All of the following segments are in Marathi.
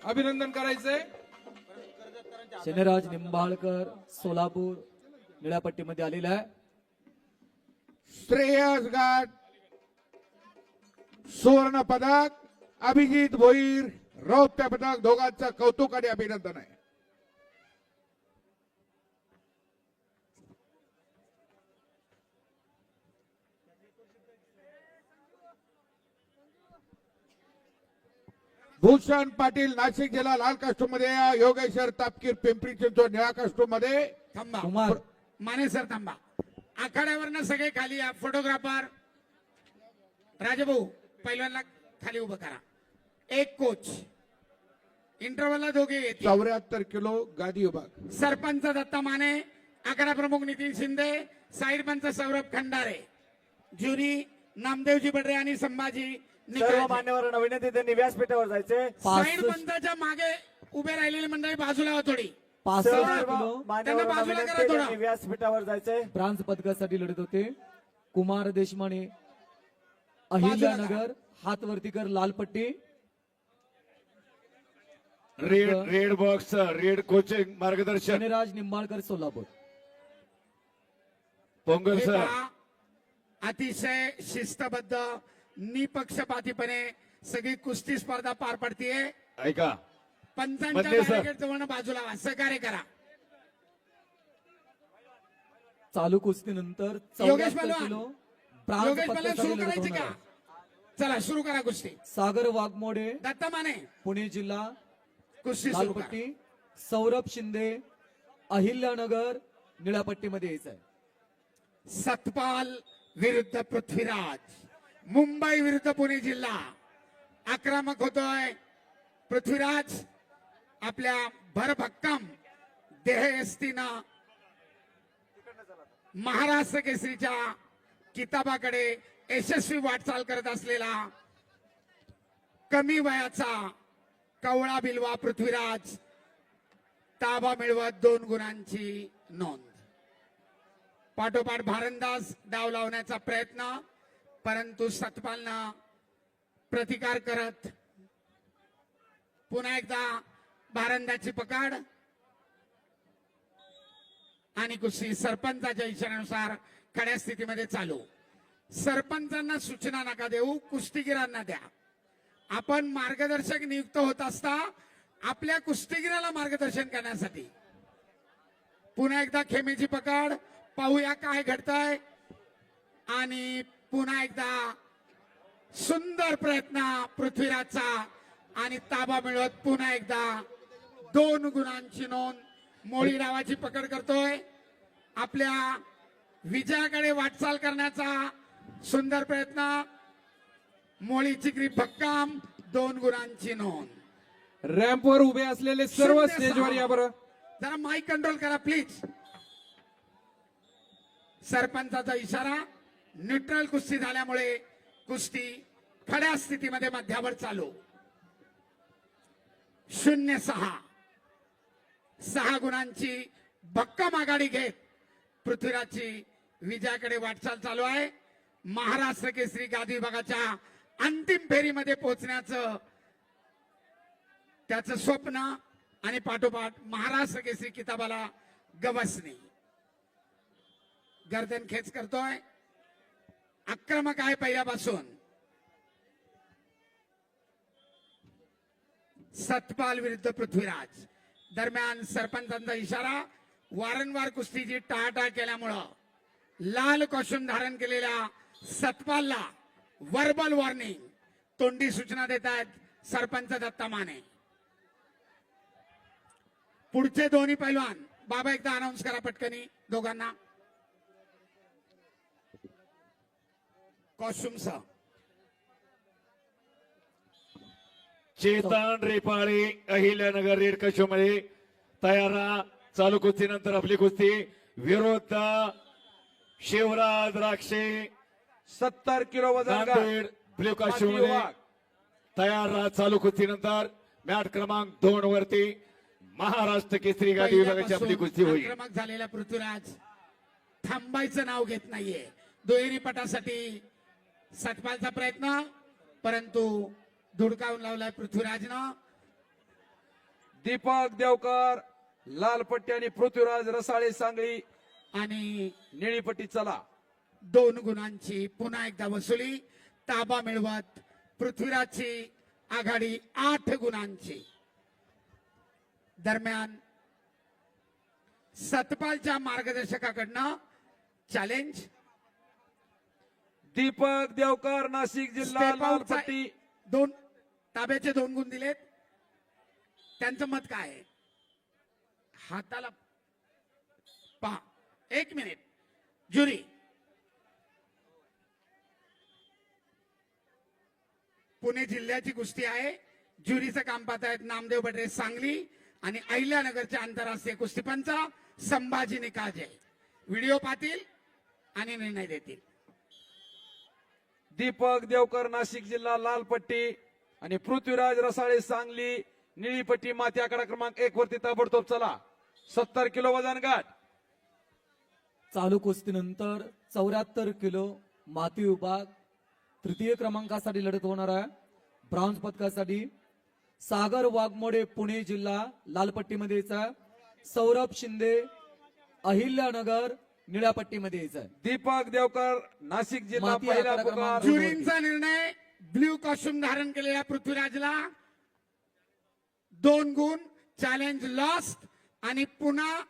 अभिनंदन करायचंय. शनिराज निंबाळकर सोलापूर निळ्या पट्टीमध्ये आलेला आहे. श्रेयस घाट सुवर्ण पदक, अभिजित भोईर रौप्य पदक, दोघांचं कौतुक आणि अभिनंदन आहे. भूषण पाटील नाशिक जिल्हा लाल कास्टूम मध्ये, योगेश्वर तापकीर पिंपरी चिंचवड निळा कास्टूम मध्ये. थांबा कुमार माने सर थांबा. आखाड्यावरनं सगळे खाली या. फोटोग्राफर राजाभाऊ पहिल्यांदा खाली उभं करा. एक कोच इंटरव्हलला दोघे येतील. 74 किलो गादी विभाग. सरपंच दत्ता माने, आखाडा प्रमुख नितीन शिंदे, साईड पंच सौरभ खंडारे, ज्युरी नामदेवजी बडरे आणि संभाजी सर्व निकाळजे. मान्यवरांना विनंती, त्यांनी व्यासपीठावर जायचे. साईड पंचाच्या मागे उभे राहिलेली मंडळी बाजूला व्हा थोडी. 65 सर्व किलो मान्यवरांना बाजूला करा विनंती, थोडं. त्यांनी व्यासपीठावर जायचे. ब्रांज पदकासाठी लढत होते. कुमार देशमाने बाजूला अहिल्यानगर हातवर्तीकर लाल पट्टी. रेड बॉक्स रेड कोचिंग मार्गदर्शन शनिराज निंबाळकर सोलापूर. पोंगल हे सर. पहा, अतिशय शिस्तबद्ध निपक्षपातीपणे सगळी कुस्ती स्पर्धा पार पडतीये. ऐका पंचांच्या बदले सर. बॅरिकेड जवळ बाजूला व्हा. सहकार्य करा. चालू कुस्तीनंतर योगेश 74 पहलवान. किलो ब्रांज योगेश पहलवान पदकासाठी सुरू लढत करायची होणार का? आहे. चला सुरू करा कुस्ती. सागर वाघमोडे दत्ता माने पुणे जिल्हा कुस्ती लाल सुरू करा. पट्टी. सौरभ शिंदे अहिल्यानगर निळ्या पट्टीमध्ये यायचं आहे. सतपाल विरुद्ध पृथ्वीराज, मुंबई विरुद्ध पुणे जिल्हा. आक्रमक होतोय पृथ्वीराज. आपल्या भरभक्कम देहयस्तीनं महाराष्ट्र केसरीच्या किताबाकडे यशस्वी वाटचाल करत असलेला कमी वयाचा कवळा बिलवा पृथ्वीराज ताबा मिळवत 2 गुणांची नोंद. पाठोपाठ भारंदाज डाव लावण्याचा प्रयत्न, परंतु सतपालनं प्रतिकार करत पुन्हा एकदा भारंदाची पकड आणि कुस्ती सरपंचाच्या इशाऱ्यानुसार खड्या स्थितीमध्ये चालू. सरपंचांना सूचना नका देऊ, कुस्तीगिरांना द्या. आपण मार्गदर्शक नियुक्त होत असता आपल्या कुस्तीगिराला मार्गदर्शन करण्यासाठी. पुन्हा एकदा खेमेची पकड, पाहूया काय घडतंय. आणि पुन्हा एकदा सुंदर प्रयत्न पृथ्वीराजचा आणि ताबा मिळवत पुन्हा एकदा 2 गुणांची नोंद. मोळी डावाची पकड करतोय. आपल्या विजयाकडे वाटचाल करण्याचा सुंदर प्रयत्न. मोळीची ग्रीप भक्कम, 2 गुणांची नोंद. रॅम्पवर उभे असलेले सर्व 0-6. स्टेजवर या बरं. जरा माईक कंट्रोल करा प्लीज. सरपंचाचा इशारा. न्यूट्रल कुस्ती झाल्यामुळे कुस्ती खड्या स्थितीमध्ये मध्यावर चालू. 0-6. 6 गुणांची भक्कम आघाडी घेत पृथ्वीराजची विजयाकडे वाटचाल चालू आहे. महाराष्ट्र केसरी गादी विभागाच्या अंतिम फेरीमध्ये पोहोचण्याचं त्याचं स्वप्न आणि पाठोपाठ महाराष्ट्र केसरी किताबाला गवसणी. गर्दन खेच करतोय. आक्रमक आहे पहिल्यापासून. सतपाल विरुद्ध पृथ्वीराज. दरम्यान सरपंचांचा इशारा. वारंवार कुस्तीची टाळाटाळ केल्यामुळं लाल कॉस्ट्युम धारण केलेल्या सतपालला वर्बल वॉर्निंग, तोंडी सूचना देत आहेत सरपंच दत्ता माने. पुढचे दोन्ही पैलवान बाबा एकदा अनाऊन्स करा पटकनी दोघांना. कॉस्ट्युमसह चेतन रेपाळे अहिल्यानगर रेड कशोमध्ये तयार राहा. चालू कुस्तीनंतर आपली कुस्ती विरुद्ध शिवराज द्राक्षे 70 किलो वजन गट. नांदेड ब्ल्यू काशोमध्ये तयार राहा. चालू कुस्तीनंतर मॅट क्रमांक 2 वरती महाराष्ट्र केसरी गादी विभागाची आपली कुस्ती होईल. आक्रमक झालेला पृथ्वीराज थांबायचं नाव घेत नाहीये. दुहेरी पटासाठी सतपालचा प्रयत्न, परंतु धुडकावून लावलाय पृथ्वीराजनं. दीपक देवकर लाल पट्टी आणि पृथ्वीराज रसाळे सांगली आणि निळी पट्टी चला. 2 गुणांची पुन्हा एकदा वसुली. ताबा मिळवत पृथ्वीराजची आघाडी 8 गुणांची. दरम्यान सतपालच्या मार्गदर्शकाकडनं चॅलेंज. दीपक देवकर नाशिक जिल्हा स्टेप लाल आउटचा पट्टी. 2 ताब्याचे 2 गुण दिलेत. त्यांचं मत काय आहे? हाताला पहा. 1 मिनिट. ज्युरी पुणे जिल्ह्याची कुस्ती आहे. ज्युरीचं काम पाहत आहेत नामदेव बडरे सांगली आणि अहिल्यानगरचे आंतरराष्ट्रीय कुस्तीपंच संभाजी निकाळजे. व्हिडिओ पाहतील आणि निर्णय देतील. दीपक देवकर नाशिक जिल्हा लाल पट्टी आणि पृथ्वीराज रसाळे सांगली निळी पट्टी. माती आकडा क्रमांक 1 वरती ताबडतोब चला. 70 किलो वजन गट. चालू कुस्तीनंतर 74 किलो माती विभाग तृतीय क्रमांकासाठी लढत होणार आहे. ब्रॉन्झ पदकासाठी सागर वाघमोडे पुणे जिल्हा लाल पट्टीमध्ये यायचा. सौरभ शिंदे अहिल्यानगर निळ्या पट्टीमध्ये यायचा. दीपक देवकर नाशिक जिल्हा माती पहिला आकडा पुकार. क्रमांक ज्युरींचा निर्णय ब्ल्यू कॉस्ट्युम धारण केलेल्या पृथ्वीराजला 2 गुण. चॅलेंज लॉस्ट आणि पुन्हा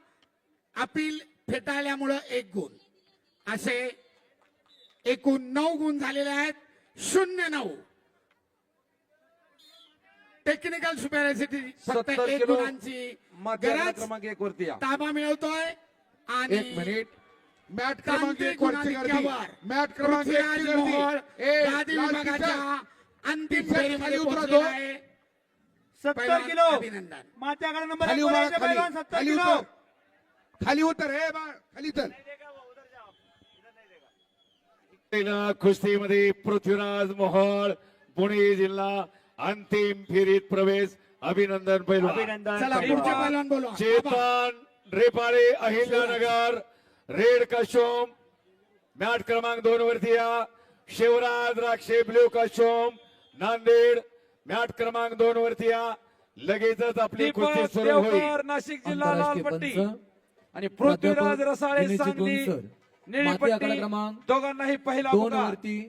अपील फेटाळल्यामुळं 1 गुण. असे एकूण 9 गुण झालेले आहेत. 0-9. टेक्निकल सुपॅरिटी फक्त 70 1 किलो गुणांची माती आकडा गरज. क्रमांक 1 वरती या. ताबा मिळवतोय 1 आणि मिनिट. मॅट क्रमांक तांत्रिक 1 वरची गर्दी. गुणाधिक्यावर मॅट क्रमांक 1 पृथ्वीराज ची मोहोळ गर्दी. गादी लाल विभागाच्या टी-शर्ट. अंतिम टी-शर्ट फेरीमध्ये खाली उतरा पोहोचलेला तो. आहे. 70 पहिलवान किलो अभिनंदन. मात्याकडे नंबर खाली एक वर उभा यायचे खाली पहिलवान 70 खाली किलो उतर. खाली उतर. हे बा खाली तर पहिल्या कुस्तीमध्ये पृथ्वीराज मोहोळ पुणे जिल्हा अंतिम फेरीत प्रवेश. अभिनंदन पैलवान. अभिनंदन चला पुढचे धन्यवाद. पहिलवान बोलवा. चेतन रेपाळे अहिल्यानगर रेड कशोम मॅट क्रमांक 2 वरती या. शिवराज राक्षे ब्ल्यू कशोम नांदेड मॅट क्रमांक 2 वरती या. लगेचच आपली कुस्ती दीपक सुरू होईल. देवकर नाशिक जिल्हा लाल आंतरराष्ट्रीय पट्टी पंच आणि पृथ्वीराज प्राध्यापक रसाळे दिनेश सांगली गोंसर. निळी माती पट्टी. आकडा क्रमांक दोघांनाही पहिला 2 पुकार. वरती